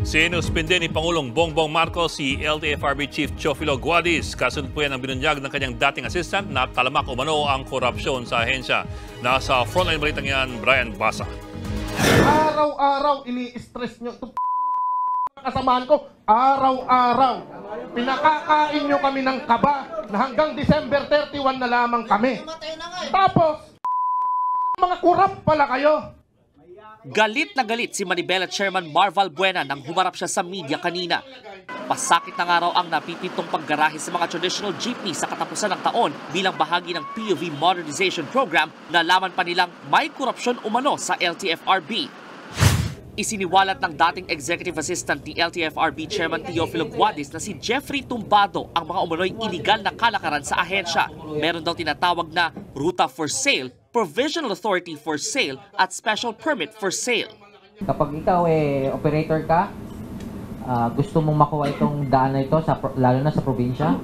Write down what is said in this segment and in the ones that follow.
Sinuspinde ni Pangulong Bongbong Marcos si LTFRB Chief Teofilo Guadis. Kasunod po yan ang binunyag ng kanyang dating assistant na talamak umano ang korupsyon sa ahensya. Nasa frontline balitang yan, Brian Basa. Araw-araw ini-stress nyo ito. Kasamahan ko, araw-araw. Pinakakain nyo kami ng kaba na hanggang December 31 na lamang kami. Tapos, mga kurap pala kayo. Galit na galit si Manibela Chairman Marval Buena nang humarap siya sa media kanina. Pasakit na nga raw ang napipintong paggarahe sa mga traditional jeepney sa katapusan ng taon bilang bahagi ng POV Modernization Program na laman pa nilang may korupsyon umano sa LTFRB. Isiniwalat ng dating Executive Assistant ni LTFRB Chairman Teofilo Guadis na si Jeffrey Tumbado ang mga umano'y iligal na kalakaran sa ahensya. Meron daw tinatawag na Ruta for Sale, Provisional Authority for Sale at Special Permit for Sale. Kapag ikaw operator ka, gusto mong makuha itong daan na ito, lalo na sa probinsya,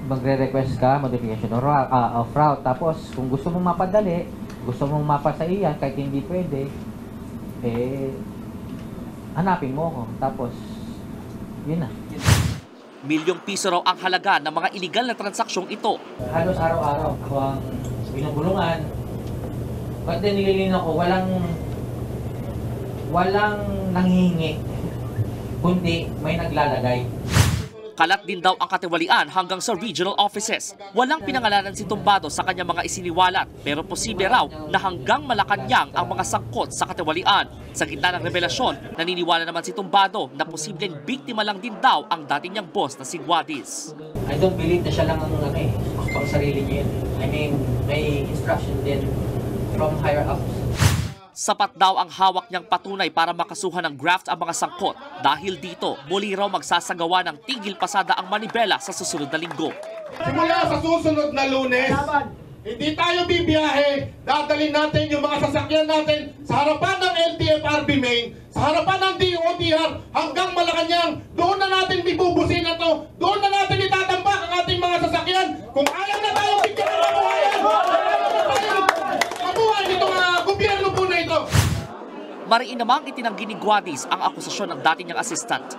magre-request ka, modification of route. Tapos kung gusto mong mapadali, gusto mong mapasaiyan kahit hindi pwede, hanapin mo ako. Tapos, yun na. Milyong piso raw ang halaga ng mga iligal na transaksyong ito. Halos araw-araw ako ang binubulungan. But then nililino ko, walang nanghihingi, kundi may naglalagay. Kalat din daw ang katiwalian hanggang sa regional offices. Walang pinangalanan si Tumbado sa kanyang mga isiniwalat, pero posible raw na hanggang Malacanang ang mga sangkot sa katiwalian. Sa gitna ng revelasyon, naniniwala naman si Tumbado na posibleng biktima lang din daw ang dating niyang boss na si Guadis. I don't believe na siya lang ang pang sarili niya yun. I mean, may instruction din from higher ups. Sapat daw ang hawak niyang patunay para makasuhan ng graft ang mga sangkot. Dahil dito, muli raw magsasagawa ng tigil pasada ang Manibela sa susunod na linggo. Simula sa susunod na Lunes, hindi tayo bibiyahe. Dadalhin natin yung mga sasakyan natin sa harapan ng LTFRB Main, sa harapan ng DOTR hanggang Malacanang. Doon na natin bibubusin na to. Doon na natin itatambak ang ating mga sasakyan. Kung ayaw na tayong bigyan ng mabuhayan, mabuhay nitong gobyerno po na ito. Mariin namang itinanggi ni Guadis ang akusasyon ng dating niyang assistant.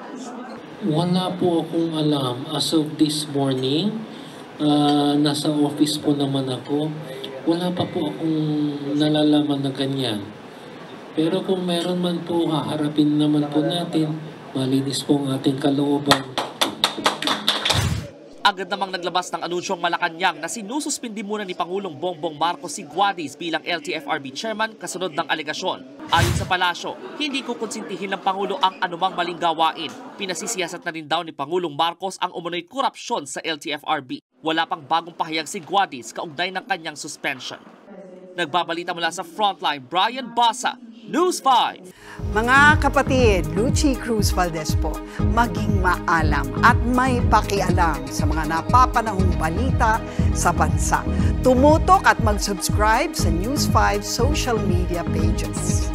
Wala po akong alam as of this morning. Nasa office po naman ako. Wala pa po akong nalalaman na ganyan. Pero kung meron man po, haharapin naman po natin. Malinis po ang ating kalooban. Agad namang naglabas ng anunsyong Malacanang na sinususpindi muna ni Pangulong Bongbong Marcos si Guadis bilang LTFRB chairman kasunod ng alegasyon. Ayon sa palasyo, hindi kukonsintihin ng Pangulo ang anumang maling gawain. Pinasisiyasat na rin daw ni Pangulong Marcos ang umunoy korupsyon sa LTFRB. Wala pang bagong pahayag si Guadis kaugnay ng kanyang suspension. Nagbabalita mula sa Frontline, Brian Basa, News 5. Mga kapatid, Lucy Cruz Valdez po, maging maalam at may pakialam sa mga napapanahong balita sa bansa. Tumutok at mag-subscribe sa News 5 social media pages.